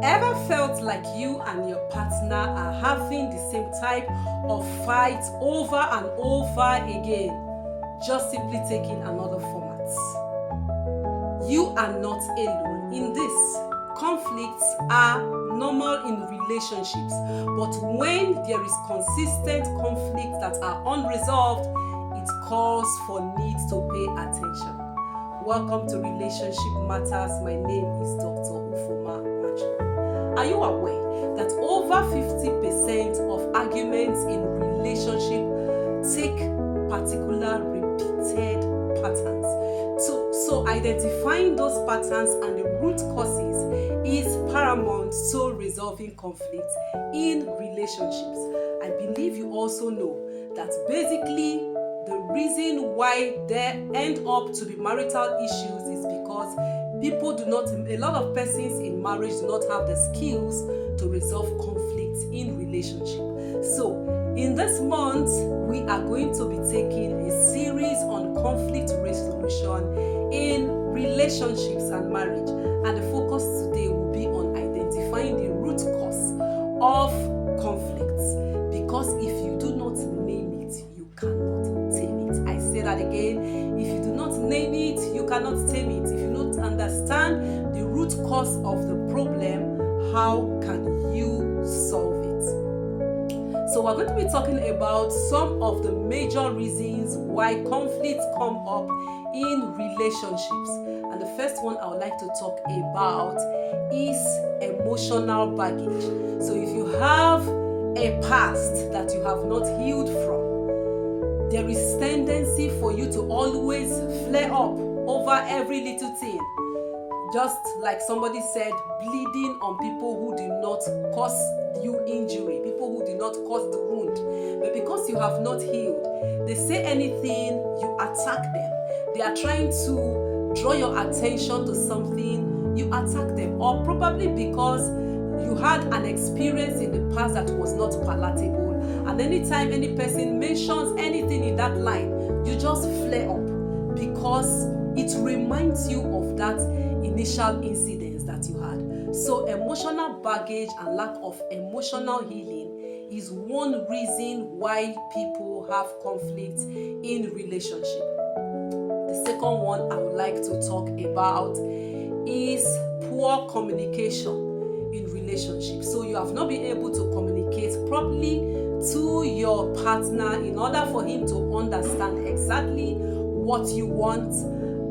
Ever felt like you and your partner are having the same type of fight over and over again, just simply taking another format? You are not alone in this. Conflicts are normal in relationships, but when there is consistent conflict that are unresolved, it calls for need to pay attention. Welcome to Relationship Matters. My name is Dr. Ufoma Macho. Are you aware that over 50% of arguments in relationship take particular repeated patterns? So identifying those patterns and the root causes is paramount to resolving conflict in relationships. I believe you also know that basically the reason why there end up to be marital issues is because a lot of persons in marriage do not have the skills to resolve conflicts in relationship. So in this month, we are going to be taking a series on conflict resolution in relationships and marriage. And the focus today will be on identifying the root cause of conflicts. Because if you do not name it, you cannot tame it. I say that again. If you do not name it, you cannot tame it. If you don't understand the root cause of the problem, how can you solve it? So we're going to be talking about some of the major reasons why conflicts come up in relationships. And the first one I would like to talk about is emotional baggage. So if you have a past that you have not healed from, there is tendency for you to always flare up over every little thing. Just like somebody said, bleeding on people who do not cause you injury, people who do not cause the wound. But because you have not healed, they say anything, you attack them. They are trying to draw your attention to something, you attack them. Or probably because you had an experience in the past that was not palatable. And anytime any person mentions anything in that line, you just flare up because it reminds you of that initial incidents that you had. So emotional baggage and lack of emotional healing is one reason why people have conflict in relationship. The second one I would like to talk about is poor communication in relationships. So you have not been able to communicate properly to your partner in order for him to understand exactly what you want.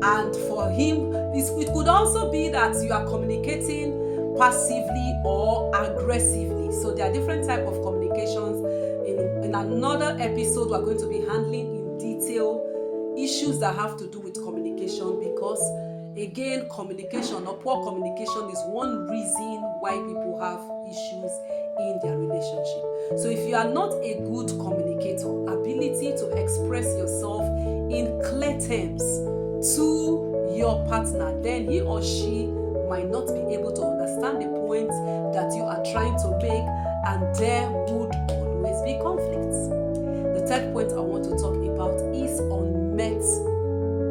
And for him, it could also be that you are communicating passively or aggressively. So there are different types of communications. In another episode, we're going to be handling in detail issues that have to do with communication, because again, communication or poor communication is one reason why people have issues in their relationship. So if you are not a good communicator, ability to express yourself in clear terms to your partner, then he or she might not be able to understand the point that you are trying to make, and there would always be conflicts. The third point I want to talk about is unmet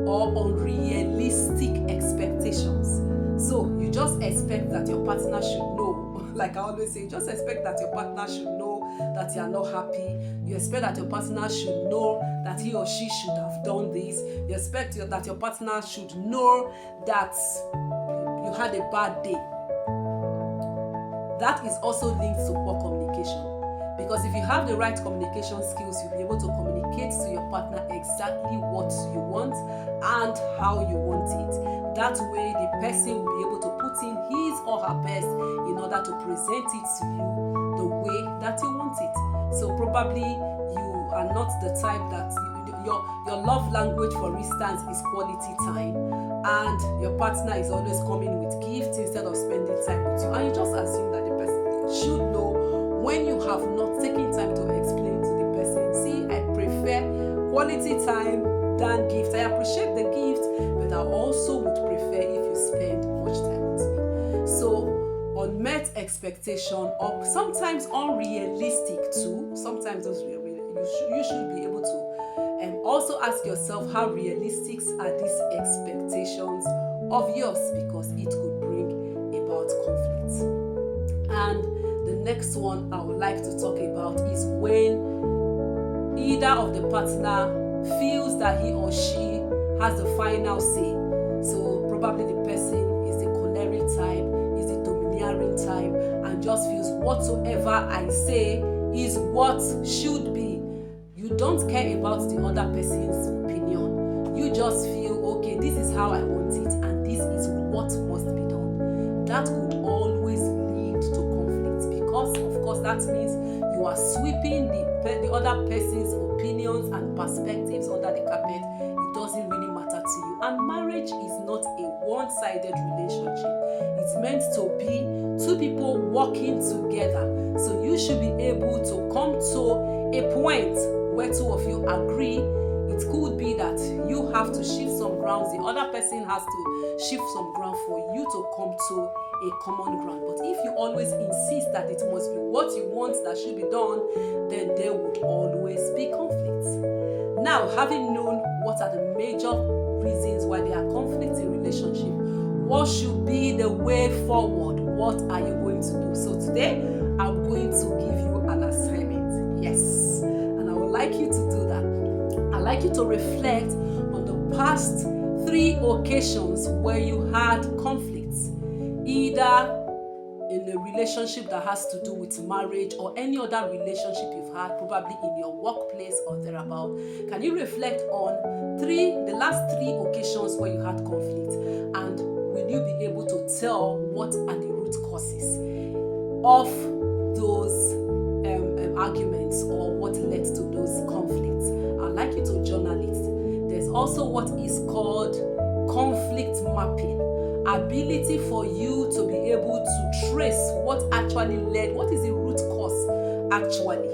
or unrealistic expectations. So you just expect that your partner should know, like I always say, just expect that your partner should know that you are not happy. You expect that your partner should know that he or she should have done this. You expect that your partner should know that you had a bad day. That is also linked to poor communication. Because if you have the right communication skills, you'll be able to communicate to your partner exactly what you want and how you want it. That way, the person will be able to put in his or her best in order to present it to you the way that you want it. So probably you are not the type that your love language, for instance, is quality time, and your partner is always coming with gifts instead of spending time with you, and you just assume that the person should know, when you have not taken time to explain to the person, see, I prefer quality time than gift. I appreciate the gift, but I also would prefer if you spend much time with me. So unmet expectation, or sometimes unrealistic too. Sometimes those you should be able to also ask yourself, how realistic are these expectations of yours, because it could bring about conflict. next one I would like to talk about is when either of the partner feels that he or she has the final say. So probably the person is the choleric type, is the domineering type, and just feels whatsoever I say is what should be. You don't care about the other person's opinion. You just feel, okay, this is how I want it, and this is what must be done. That could always lead to conflict, because of course that means you are sweeping the other person's opinions and perspectives under the carpet. It doesn't really matter to you. And marriage is not a one-sided relationship. It's meant to be two people working together. So you should be able to come to a point where two of you agree. It could be that you have to shift some grounds, the other person has to shift some ground for you to come to a common ground. But if you always insist that it must be what you want that should be done, then there would always be conflict. Now, having known what are the major reasons why there are conflicts in relationship, what should be the way forward? What are you going to do? So today, I'm going to give you an assignment. Yes, and I would like you to do that. I'd like you to reflect on the past 3 occasions where you had conflicts, either in a relationship that has to do with marriage or any other relationship you've had, probably in your workplace or thereabout. Can you reflect on the last 3 occasions where you had conflict, and will you be able to tell what are the root causes of those arguments or what led to those conflicts? I'd like you to journal it. There's also what is called conflict mapping. Ability for you to be able to trace what actually led, what is the root cause actually.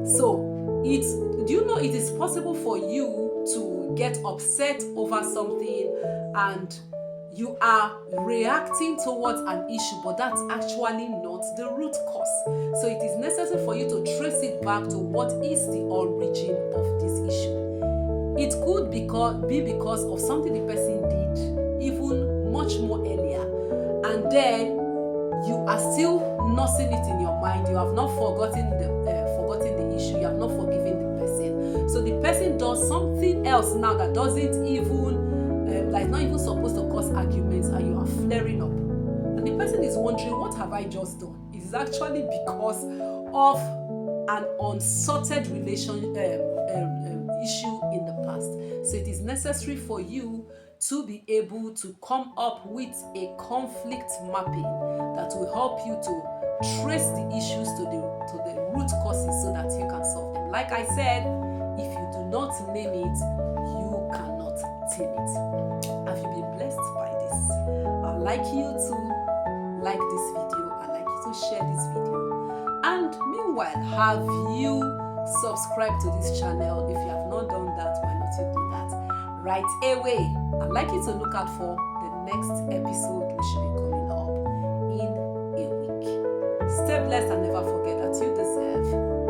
So do you know it is possible for you to get upset over something and you are reacting towards an issue, but that's actually not the root cause. So it is necessary for you to trace it back to what is the origin of this issue. It could be because of something the person did even much more earlier, and then you are still nursing it in your mind. You have not forgotten the issue. You have not forgiven the person. So the person does something else now that doesn't even like not even supposed to cause arguments, and you are flaring up. And the person is wondering, what have I just done? It is actually because of an unsorted issue in the past. So it is necessary for you to be able to come up with a conflict mapping that will help you to trace the issues to the root causes so that you can solve them. Like I said, if you do not name it, you cannot tame it. Have you been blessed by this? I'd like you to like this video. I'd like you to share this video. And meanwhile, have you subscribed to this channel? If you have not done that, why not you do that right away? I'd like you to look out for the next episode, which should be coming up in a week. Stay blessed and never forget that you deserve